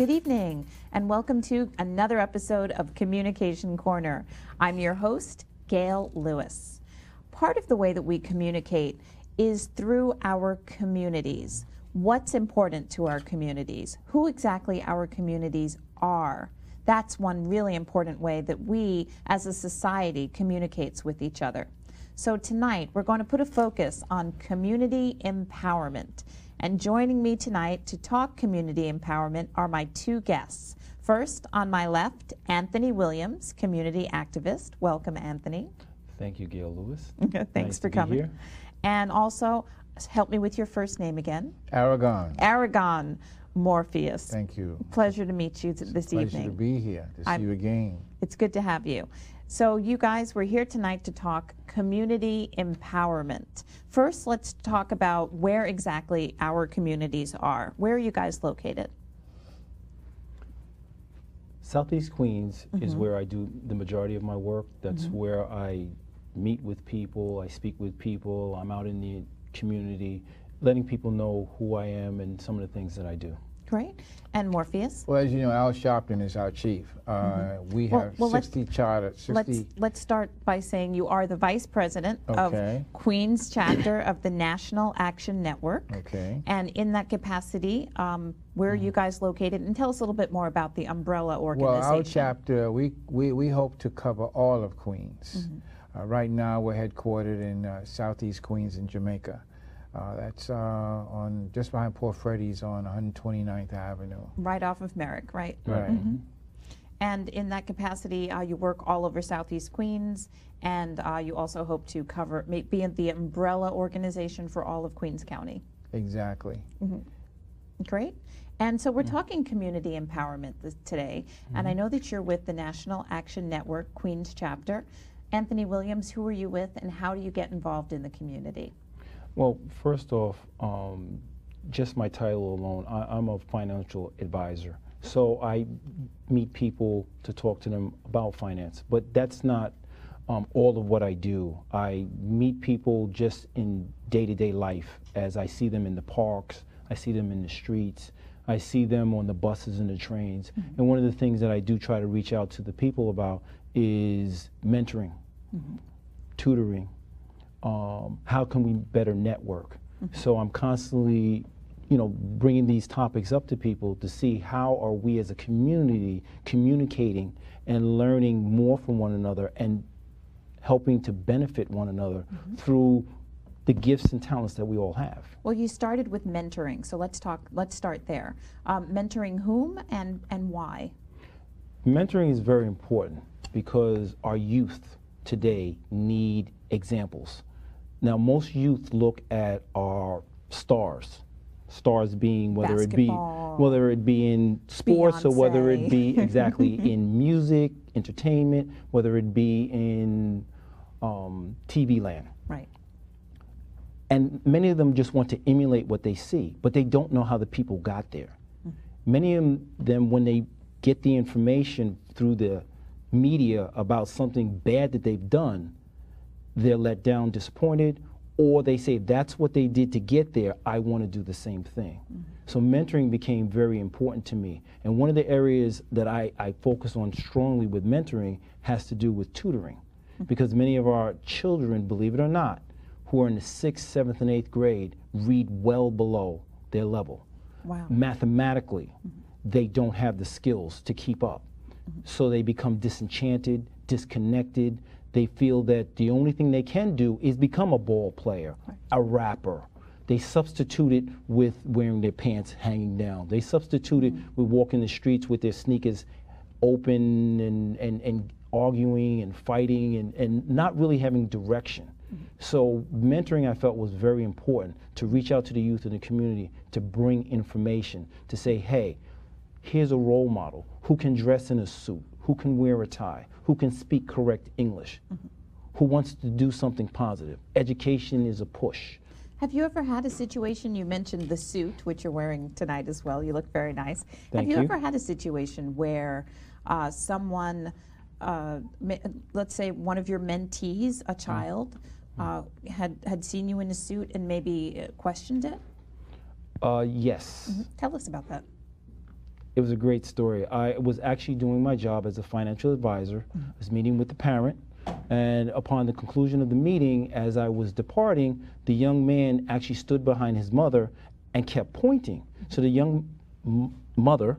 Good evening, and welcome to another episode of Communication Corner. I'm your host, Gail Lewis. Part of the way that we communicate is through our communities. What's important to our communities? Who exactly our communities are? That's one really important way that we, as a society, communicates with each other. So tonight, we're going to put a focus on community empowerment. And joining me tonight to talk community empowerment are my two guests. First, on my left, Anthony Williams, community activist. Welcome, Anthony. Thank you, Gail Lewis. Thanks nice for to coming. Be here. And also, help me with your first name again. Aragon. Aragon Morpheus. Thank you. Pleasure to meet you this evening. Pleasure to be here, to see you again. It's good to have you. So you guys, we're here tonight to talk community empowerment. First, let's talk about where exactly our communities are. Where are you guys located? Southeast Queens is where I do the majority of my work. That's where I meet with people, I speak with people, I'm out in the community, letting people know who I am and some of the things that I do. Great. And Morpheus? Well, as you know, Al Sharpton is our chief. We have 60 charter. Let's start by saying you are the vice president of Queens chapter of the National Action Network. Okay. And in that capacity, where are you guys located? And tell us a little bit more about the umbrella organization. Well, our chapter, we hope to cover all of Queens. Right now, we're headquartered in Southeast Queens in Jamaica. That's on just behind Port Freddy's on 129th Avenue. Right off of Merrick, right? Right. And in that capacity, you work all over Southeast Queens, and you also hope to cover, be in the umbrella organization for all of Queens County. Exactly. Great. And so we're talking community empowerment today, and I know that you're with the National Action Network Queens chapter. Anthony Williams, who are you with, and how do you get involved in the community? Well, first off, just my title alone, I'm a financial advisor. So I meet people to talk to them about finance, but that's not all of what I do. I meet people just in day-to-day life as I see them in the parks, I see them in the streets, I see them on the buses and the trains. And one of the things that I do try to reach out to the people about is mentoring, tutoring. How can we better network? So I'm constantly, bringing these topics up to people to see how are we as a community communicating and learning more from one another and helping to benefit one another through the gifts and talents that we all have. Well, you started with mentoring, so let's start there. Mentoring whom and why? Mentoring is very important because our youth today need examples. Now, most youth look at our stars being whether it be in sports, or whether it be exactly in music, entertainment, whether it be in TV land. Right. And many of them just want to emulate what they see, but they don't know how the people got there. Many of them, when they get the information through the media about something bad that they've done, they're let down, disappointed, or they say, that's what they did to get there, I want to do the same thing. So mentoring became very important to me. And one of the areas that I focus on strongly with mentoring has to do with tutoring. Because many of our children, believe it or not, who are in the 6th, 7th, and 8th grade read well below their level. Wow. Mathematically, they don't have the skills to keep up. So they become disenchanted, disconnected. They feel that the only thing they can do is become a ball player, a rapper. They substitute it with wearing their pants hanging down. They substitute it with walking the streets with their sneakers open and arguing and fighting and not really having direction. So mentoring, I felt, was very important, to reach out to the youth in the community, to bring information, to say, hey, here's a role model who can dress in a suit, who can wear a tie, who can speak correct English, who wants to do something positive. Education is a push. Have you ever had a situation, you mentioned the suit, which you're wearing tonight as well, you look very nice. Thank you. Have you ever had a situation where someone, let's say one of your mentees, a child, had seen you in a suit and maybe questioned it? Yes. Tell us about that. It was a great story. I was actually doing my job as a financial advisor. I was meeting with the parent, and upon the conclusion of the meeting, as I was departing, the young man actually stood behind his mother and kept pointing. So the young mother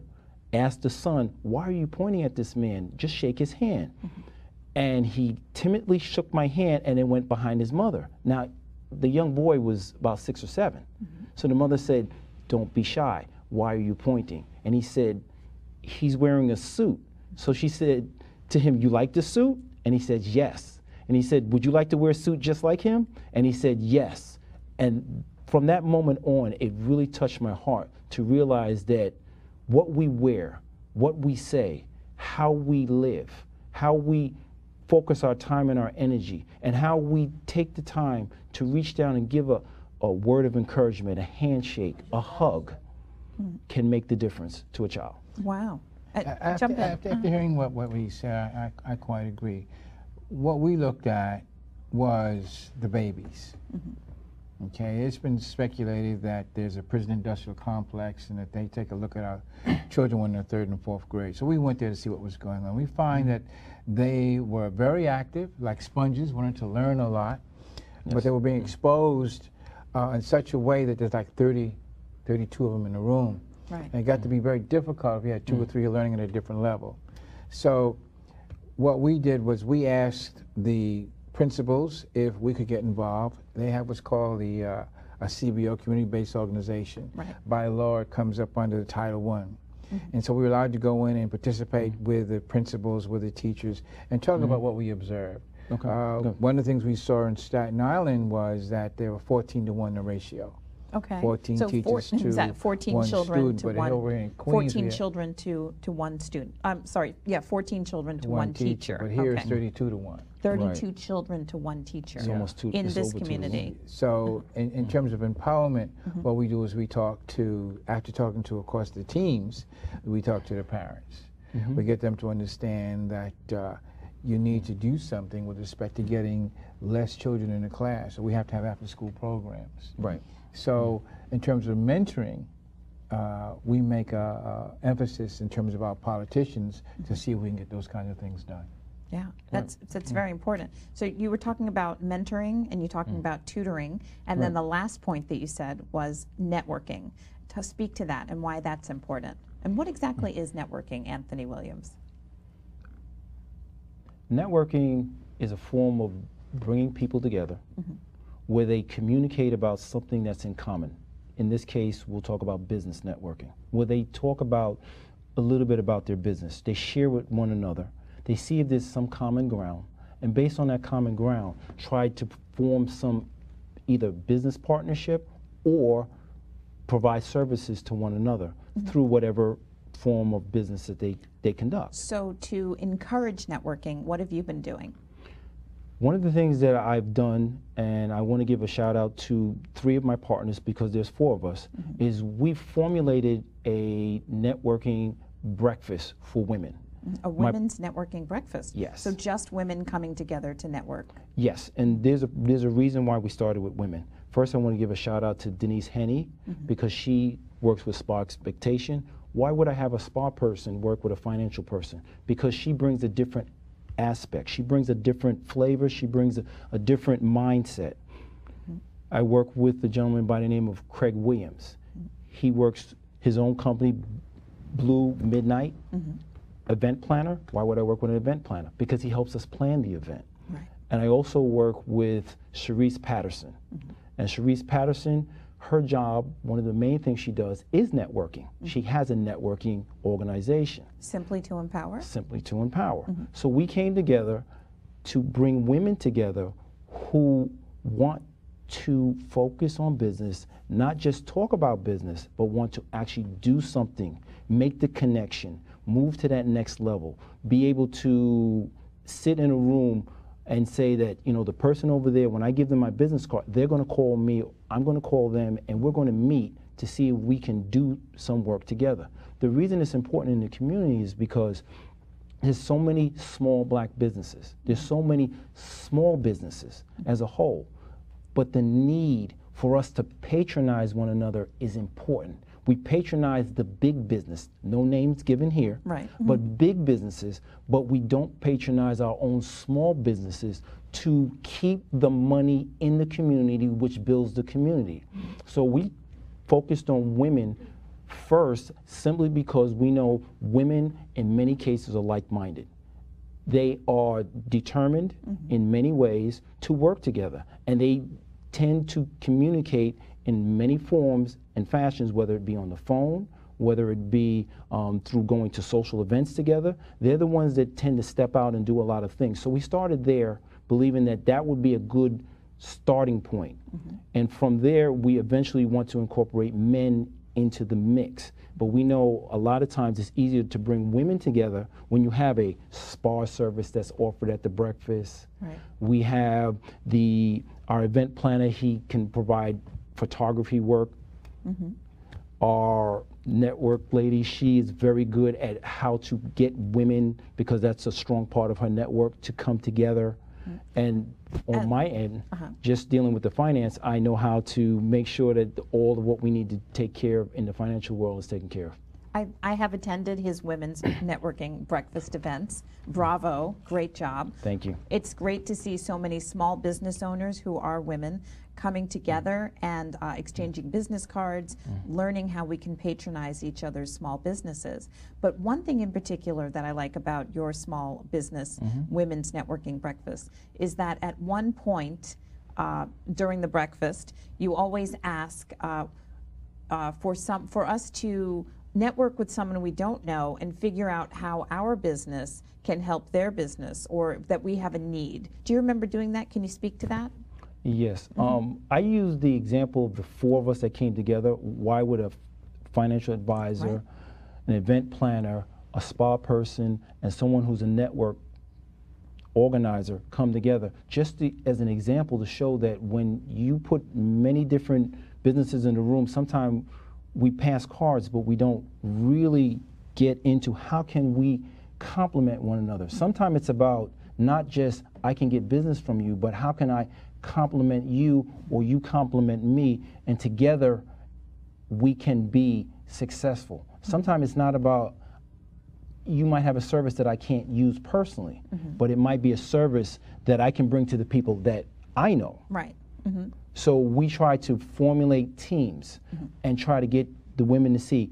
asked the son, "Why are you pointing at this man? Just shake his hand." And he timidly shook my hand and then went behind his mother. Now, the young boy was about 6 or 7. So the mother said, "Don't be shy. Why are you pointing?" And he said, "He's wearing a suit." So she said to him, "You like the suit?" And he said, "Yes." And he said, "Would you like to wear a suit just like him?" And he said, "Yes." And from that moment on, it really touched my heart to realize that what we wear, what we say, how we live, how we focus our time and our energy, and how we take the time to reach down and give a word of encouragement, a handshake, a hug, can make the difference to a child. Wow. After hearing what we said, I quite agree. What we looked at was the babies. Okay, it's been speculated that there's a prison industrial complex and that they take a look at our children when they're 3rd and 4th grade. So we went there to see what was going on. We find that they were very active, like sponges, wanted to learn a lot, but they were being exposed in such a way that there's like 32 of them in a room. Right. And it got to be very difficult if you had 2 or 3 learning at a different level. So what we did was we asked the principals if we could get involved. They have what's called a CBO, community-based organization. Right. By law, it comes up under the Title I. And so we were allowed to go in and participate with the principals, with the teachers, and talk about what we observed. Okay. One of the things we saw in Staten Island was that there were 14-to-1 the ratio. Okay. 14 so teachers to is that 14 one children student, to but one. over in Queens, 14 children to 1 student. I'm sorry. Yeah, 14 children to 1 teacher. But here it's Okay. 32-to-1. 32 children to 1 teacher. It's almost 2. in it's this over 2 to 1. community. So in terms of empowerment, what we do is we talk to, after talking to, of course, the teams, we talk to the parents. We get them to understand that you need to do something with respect to getting less children in the class. So we have to have after-school programs. Right. So in terms of mentoring, we make a emphasis in terms of our politicians to see if we can get those kinds of things done. Yeah, that's very important. So you were talking about mentoring and you're talking about tutoring, and then the last point that you said was networking. To speak to that and why that's important. And what exactly is networking, Anthony Williams? Networking is a form of bringing people together where they communicate about something that's in common. In this case, we'll talk about business networking, where they talk about a little bit about their business. They share with one another. They see if there's some common ground, and based on that common ground, try to form some either business partnership or provide services to one another through whatever form of business that they conduct. So to encourage networking, what have you been doing? One of the things that I've done, and I want to give a shout out to 3 of my partners because there's 4 of us, is we formulated a networking breakfast for women. A women's networking breakfast. Yes. So just women coming together to network. Yes, and there's a reason why we started with women. First, I want to give a shout out to Denise Henney because she works with SPA Expectation. Why would I have a SPA person work with a financial person? Because she brings a different aspect. She brings a different flavor. She brings a different mindset. I work with a gentleman by the name of Craig Williams. He works his own company, Blue Midnight Event Planner. Why would I work with an event planner? Because he helps us plan the event. Right. And I also work with Sharice Patterson. And Sharice Patterson, her job, one of the main things she does is networking. She has a networking organization. Simply to empower? Simply to empower. So we came together to bring women together who want to focus on business, not just talk about business, but want to actually do something, make the connection, move to that next level, be able to sit in a room and say that, you know, the person over there, when I give them my business card, they're going to call me, I'm going to call them, and we're going to meet to see if we can do some work together. The reason it's important in the community is because there's so many small black businesses. There's so many small businesses as a whole. But the need for us to patronize one another is important. We patronize the big business, no names given here, Right. but big businesses, but we don't patronize our own small businesses to keep the money in the community, which builds the community. So we focused on women first, simply because we know women in many cases are like-minded. They are determined in many ways to work together, and they tend to communicate in many forms and fashions, whether it be on the phone, whether it be through going to social events together. They're the ones that tend to step out and do a lot of things. So we started there, believing that that would be a good starting point. And from there, we eventually want to incorporate men into the mix. But we know a lot of times it's easier to bring women together when you have a spa service that's offered at the breakfast. Right. We have our event planner, he can provide photography work. Our network lady, she is very good at how to get women, because that's a strong part of her network, to come together. And on my end, just dealing with the finance, I know how to make sure that all of what we need to take care of in the financial world is taken care of. I have attended his women's networking breakfast events. Bravo, great job. Thank you. It's great to see so many small business owners who are women coming together and exchanging business cards, learning how we can patronize each other's small businesses. But one thing in particular that I like about your small business women's networking breakfast is that at one point during the breakfast, you always ask for us to network with someone we don't know and figure out how our business can help their business, or that we have a need. Do you remember doing that? Can you speak to that? Yes. I use the example of the four of us that came together. Why would a financial advisor, an event planner, a spa person, and someone who's a network organizer come together? Just as an example to show that when you put many different businesses in the room, sometimes we pass cards, but we don't really get into how can we complement one another. Sometimes it's about not just I can get business from you, but how can I complement you or you complement me, and together we can be successful. Sometimes it's not about, you might have a service that I can't use personally, but it might be a service that I can bring to the people that I know. Right. So we try to formulate teams and try to get the women to see,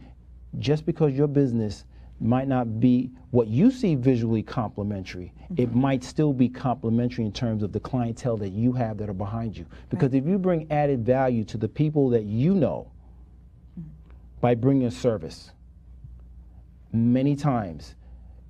just because your business might not be what you see visually complementary, it might still be complementary in terms of the clientele that you have that are behind you. Because if you bring added value to the people that you know by bringing a service, many times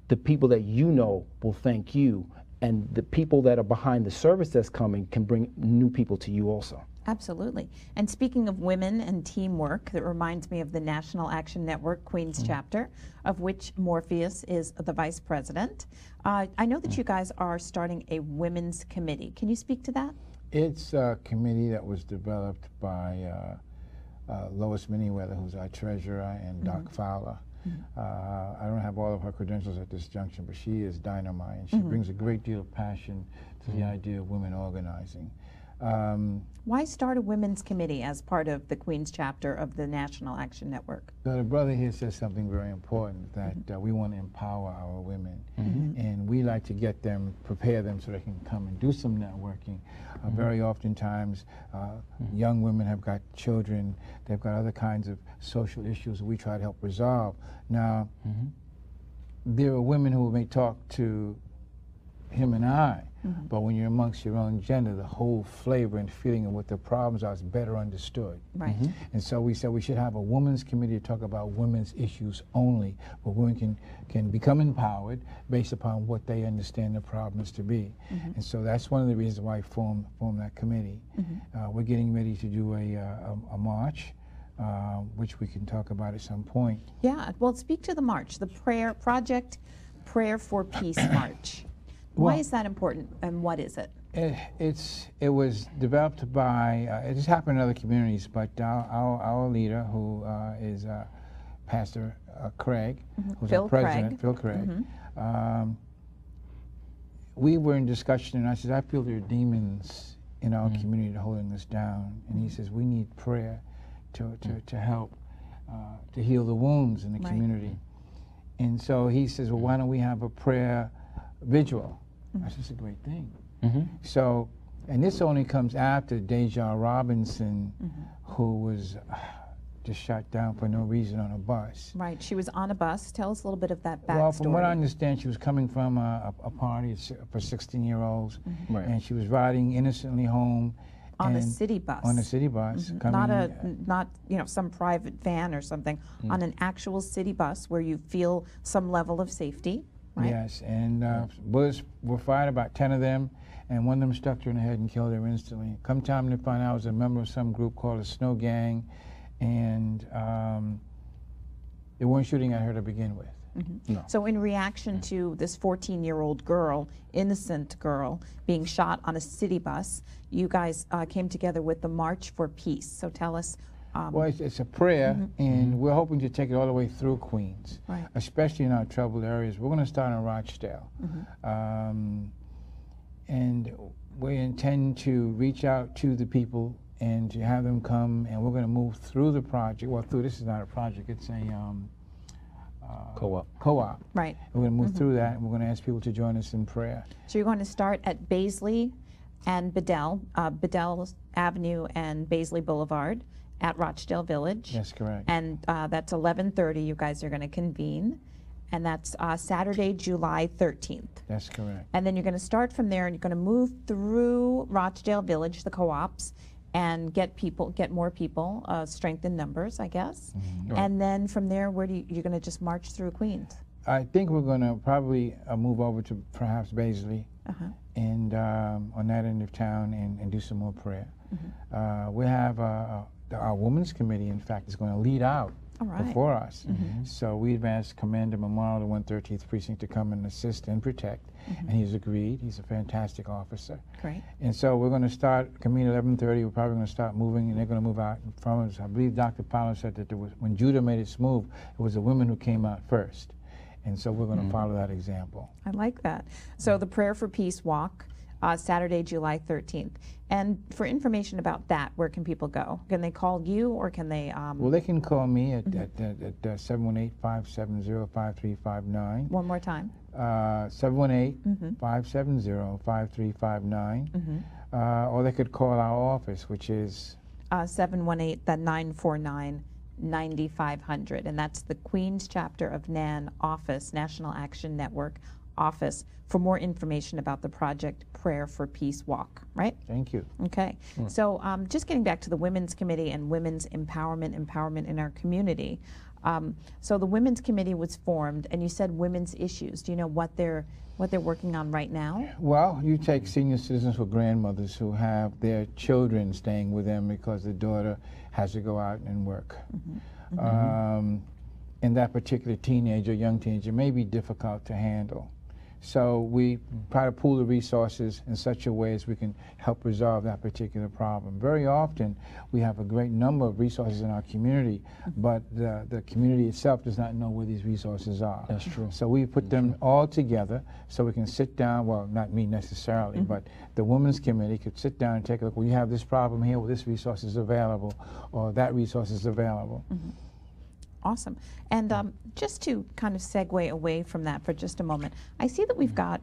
the people that you know will thank you, and the people that are behind the service that's coming can bring new people to you also. Absolutely. And speaking of women and teamwork, that reminds me of the National Action Network Queens chapter, of which Morpheus is the vice president. I know that you guys are starting a women's committee. Can you speak to that? It's a committee that was developed by Lois Miniweather, who's our treasurer, and Doc Fowler. I don't have all of her credentials at this junction, but she is dynamite, and she brings a great deal of passion to the idea of women organizing. Why start a women's committee as part of the Queens chapter of the National Action Network? So the brother here says something very important, that we want to empower our women, and we like to get them, prepare them so they can come and do some networking. Very oftentimes, young women have got children, they've got other kinds of social issues that we try to help resolve. Now, there are women who may talk to him and I, but when you're amongst your own gender, the whole flavor and feeling of what the problems are is better understood. Right. And so we said we should have a women's committee to talk about women's issues only, where women can become empowered based upon what they understand the problems to be. And so that's one of the reasons why I formed that committee. We're getting ready to do a march, which we can talk about at some point. Yeah, well, speak to the march, the Project Prayer for Peace March. Why is that important, and what is it? It was developed by, it has happened in other communities, but our leader, who is Pastor Craig, who's our president, Phil Craig, we were in discussion, and I said, I feel there are demons in our community that are holding us down. And he says we need prayer to help to heal the wounds in the community. And so he says, well, why don't we have a prayer vigil? That's just a great thing. So, and this only comes after Deja Robinson, who was just shot down for no reason on a bus. Right. She was on a bus. Tell us a little bit of that backstory. Well, from what I understand, she was coming from a party for 16-year-olds, and she was riding innocently home. On a city bus. On a city bus. Not some private van or something. On an actual city bus where you feel some level of safety, right? Yes, and bullets were fired, about 10 of them, and one of them struck her in the head and killed her instantly. Come time to find out, I was a member of some group called the Snow Gang, and they weren't shooting at her to begin with. No. So in reaction to this 14-year-old girl, innocent girl, being shot on a city bus, you guys came together with the March for Peace. So tell us. Well, it's a prayer, and we're hoping to take it all the way through Queens, especially in our troubled areas. We're going to start in Rochdale. And we intend to reach out to the people and to have them come, and we're going to move through the project. Well, this is not a project, it's a co-op. Right. We're going to move through that, and we're going to ask people to join us in prayer. So you're going to start at Baisley and Bedell, Bedell Avenue and Baisley Boulevard at Rochdale Village. That's correct. And that's 11:30. You guys are going to convene, and that's Saturday, July 13th. That's correct. And then you're going to start from there, and you're going to move through Rochdale Village, the co-ops, and get more people, strengthen numbers, I guess. And then from there, you're going to just march through Queens? I think we're going to probably move over to perhaps Baisley and on that end of town and do some more prayer. We have our Women's Committee, in fact, is going to lead out before us. So we advanced Commander Memorial, the 113th Precinct, to come and assist and protect. And he's agreed. He's a fantastic officer. Great. And so we're going to start, convene at 11:30. We're probably going to start moving, and they're going to move out from us. I believe Dr. Powell said that when Judah made its move, it was the women who came out first. And so we're going to follow that example. I like that. So the Prayer for Peace Walk, Saturday, July 13th. And for information about that, where can people go? Can they call you, or can they? Well, they can call me at 718-570-5359. One more time. 718-570-5359. Or they could call our office, which is 718-949-9500. And that's the Queens chapter of NAN office, National Action Network office, for more information about the project Prayer for Peace Walk, right? Thank you. Okay. So just getting back to the Women's Committee and women's empowerment in our community. So the Women's Committee was formed, and you said women's issues. Do you know what they're working on right now? Well, you take senior citizens or grandmothers who have their children staying with them because the daughter has to go out and work. And that particular teenager, young teenager, may be difficult to handle. So we try to pool the resources in such a way as we can help resolve that particular problem. Very often we have a great number of resources in our community, but the community itself does not know where these resources are. That's true. So we put them all together so we can sit down, well, not me necessarily, but the Women's Committee could sit down and take a look. Well, you have this problem here, well, this resource is available, or that resource is available. Awesome. And just to kind of segue away from that for just a moment, I see that we've got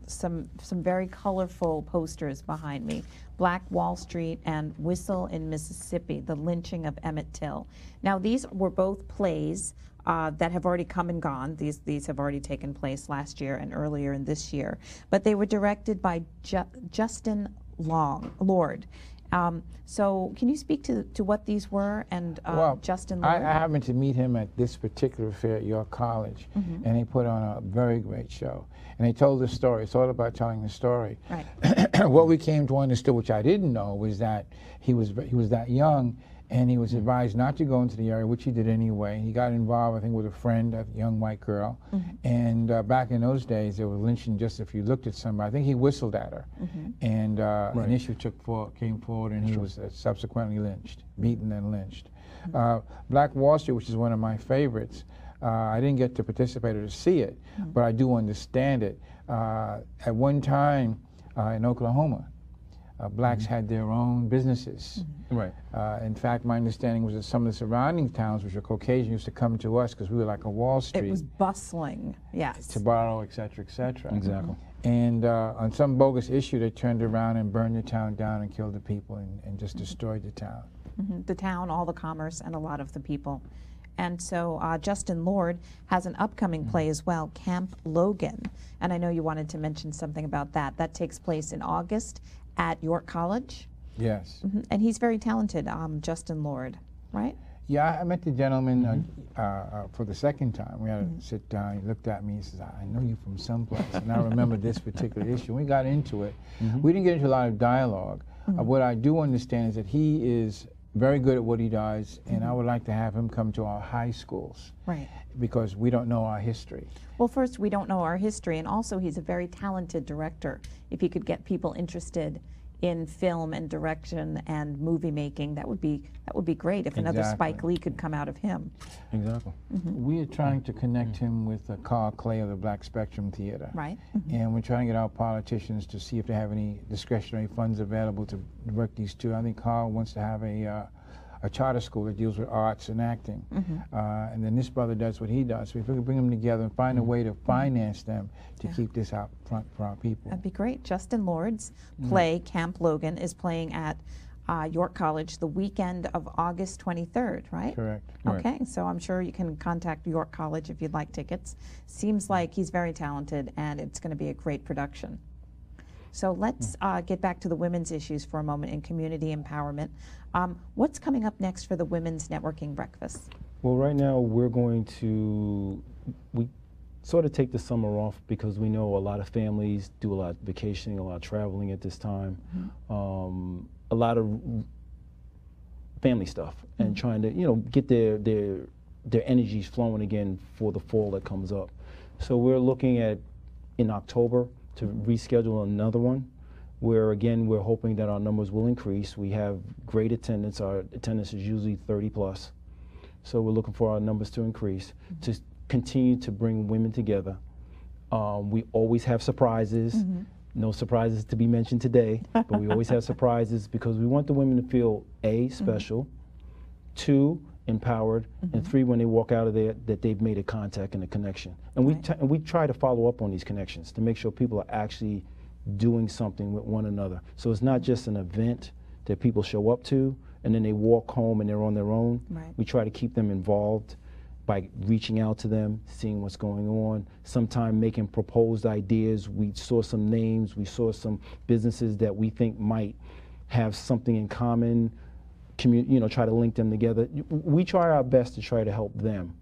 some very colorful posters behind me. Black Wall Street and Whistle in Mississippi, the lynching of Emmett Till. Now, these were both plays that have already come and gone. These have already taken place last year and earlier in this year. But they were directed by Justin Lord. So can you speak to what these were and well, Justin Lord? I happened to meet him at this particular fair at York College, and they put on a very great show. And they told the story. It's all about telling the story. Right. What we came to understand, which I didn't know, was that he was that young, and he was advised not to go into the area, which he did anyway. He got involved, I think, with a friend, a young white girl. And back in those days, they were lynching just if you looked at somebody. I think he whistled at her. And an issue came forward, and he was subsequently lynched, beaten and lynched. Black Wall Street, which is one of my favorites, I didn't get to participate or to see it, but I do understand it. At one time in Oklahoma, blacks had their own businesses. Right. In fact, my understanding was that some of the surrounding towns, which were Caucasian, used to come to us because we were like a Wall Street. It was bustling, yes. To borrow, et cetera, et cetera. Exactly. And on some bogus issue, they turned around and burned the town down and killed the people and just destroyed the town. The town, all the commerce, and a lot of the people. And so Justin Lord has an upcoming play as well, Camp Logan. And I know you wanted to mention something about that. That takes place in August at York College. Yes. And he's very talented, Justin Lord, right? Yeah, I met the gentleman for the second time. We had to sit down. He looked at me and says, I know you from someplace. And I remember this particular issue. We got into it. We didn't get into a lot of dialogue. What I do understand is that he is very good at what he does, and I would like to have him come to our high schools. Right. Because we don't know our history. Well, first, we don't know our history, and also he's a very talented director. If he could get people interested in film and direction and movie making, that would be great. If another Spike Lee could come out of him. Exactly. We are trying to connect him with Carl Clay of the Black Spectrum Theater. Right. And we're trying to get our politicians to see if they have any discretionary funds available to work these two. I think Carl wants to have a charter school that deals with arts and acting. And then this brother does what he does. So if we could bring them together and find a way to finance them to keep this out front for our people. That'd be great. Justin Lord's play, Camp Logan, is playing at York College the weekend of August 23rd, right? Correct. Okay, so I'm sure you can contact York College if you'd like tickets. Seems like he's very talented, and it's going to be a great production. So let's get back to the women's issues for a moment in community empowerment. What's coming up next for the Women's Networking Breakfast? Well, right now we're going to, we sort of take the summer off because we know a lot of families do a lot of vacationing, a lot of traveling at this time, a lot of family stuff, and trying to, get their energies flowing again for the fall that comes up. So we're looking at, in October, to reschedule another one, where again we're hoping that our numbers will increase. We have great attendance. Our attendance is usually 30 plus. So we're looking for our numbers to increase, to continue to bring women together. We always have surprises. No surprises to be mentioned today, but we always have surprises because we want the women to feel A, special, 2, empowered, and 3, when they walk out of there, that they've made a contact and a connection. And we try to follow up on these connections to make sure people are actually doing something with one another. So it's not just an event that people show up to and then they walk home and they're on their own. Right. We try to keep them involved by reaching out to them, seeing what's going on, sometimes making proposed ideas. We saw some names, we saw some businesses that we think might have something in common, try to link them together. We try our best to try to help them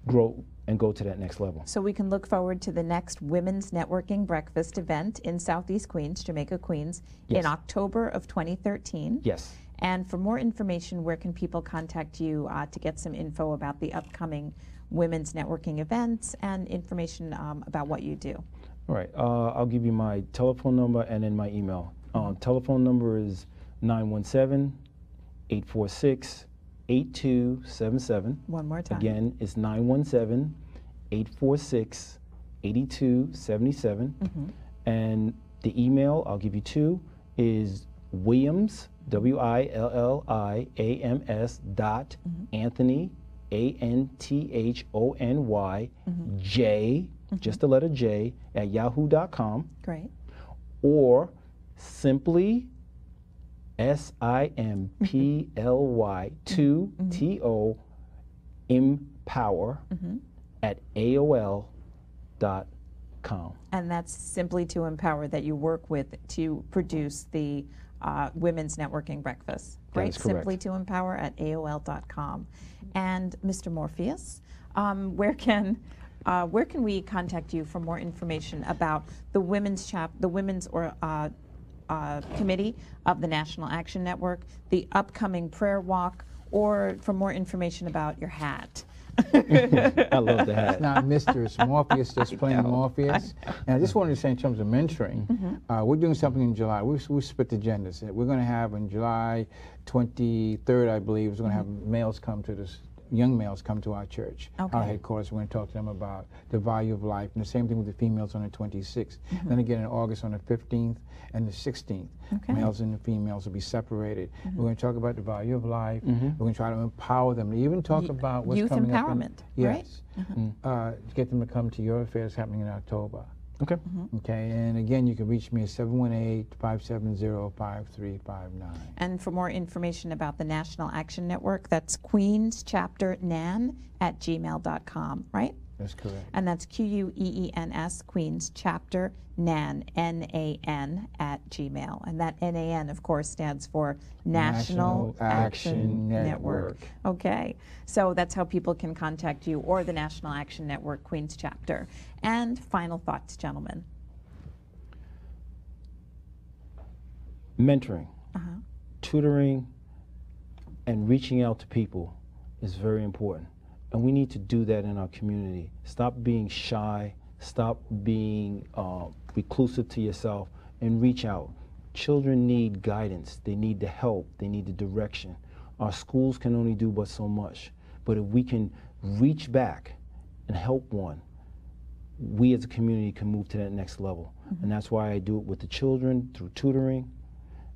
grow and go to that next level. So we can look forward to the next Women's Networking Breakfast event in Southeast Queens, Jamaica, Queens, in October of 2013. Yes. And for more information, where can people contact you to get some info about the upcoming women's networking events and information about what you do? All right. I'll give you my telephone number and then my email. Telephone number is 917-846-8277. One more time. Again, it's 917-846-8277. And the email, I'll give you 2, is Williams, WILLIAMS dot Anthony, ANTHONY, J, just the letter J, at yahoo.com. Great. Or simply SIMPLY 2 TO empower at AOL.com. And that's simply to empower that you work with to produce the Women's Networking Breakfast. That is correct. Simply to empower at AOL.com. And Mr. Morpheus, where can we contact you for more information about the women's committee of the National Action Network, the upcoming prayer walk, or for more information about your hat? I love the hat. It's not Mr. It's Morpheus, just plain Morpheus. And I just wanted to say in terms of mentoring, we're doing something in July. We split agendas. We're going to have on July 23rd, I believe, we're going to have males come to this young males come to our church, Okay. our headquarters. We're going to talk to them about the value of life, and the same thing with the females on the 26th. Then again in August on the 15th and the 16th, Okay. males and the females will be separated. We're going to talk about the value of life. We're going to try to empower them. Even talk about what's youth coming empowerment, up. right? Yes. To get them to come to your affairs happening in October. Okay. Okay, and again, you can reach me at 718-570-5359. And for more information about the National Action Network, that's queenschapternan@gmail.com, right? That's correct. And that's QUEENS, Queens Chapter NAN, NAN @gmail. And that NAN, of course, stands for National Action Network. Okay, so that's how people can contact you or the National Action Network Queens Chapter. And final thoughts, gentlemen. Mentoring, tutoring, and reaching out to people is very important. And we need to do that in our community. Stop being shy, stop being reclusive to yourself, and reach out. Children need guidance, they need the help, they need the direction. Our schools can only do but so much. But if we can reach back and help one, we as a community can move to that next level. And that's why I do it with the children through tutoring.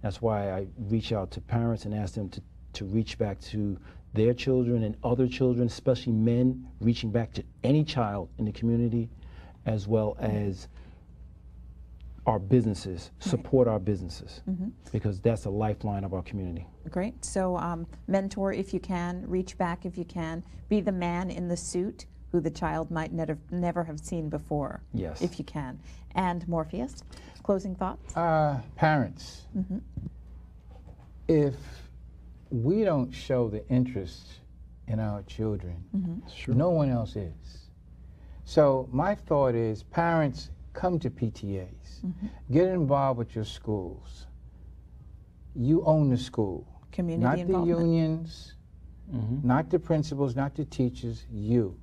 That's why I reach out to parents and ask them to reach back to their children and other children, especially men, reaching back to any child in the community, as well as our businesses, support our businesses, because that's a lifeline of our community. Great. So mentor if you can, reach back if you can, be the man in the suit who the child might never have seen before. Yes. If you can. And Morpheus, closing thoughts? Parents, if we don't show the interest in our children, Sure. no one else is. So my thought is, parents, come to PTAs. Get involved with your schools. You own the school. Community Not the involvement. unions, not the principals, not the teachers, you.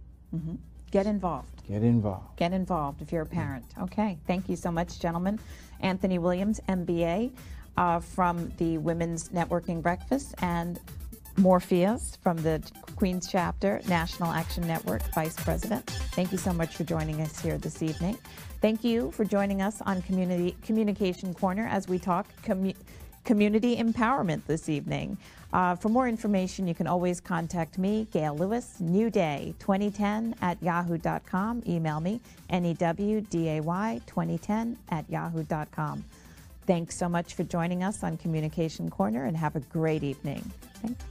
Get involved. Get involved. Get involved if you're a parent. Okay. Thank you so much, gentlemen. Anthony Williams, MBA, from the Women's Networking Breakfast, and Morpheus from the Queens Chapter, National Action Network, Vice President. Thank you so much for joining us here this evening. Thank you for joining us on Communication Corner as we talk community empowerment this evening. For more information, you can always contact me, Gail Lewis, newday2010@yahoo.com. Email me, newday2010@yahoo.com. Thanks so much for joining us on Communication Corner, and have a great evening. Thanks.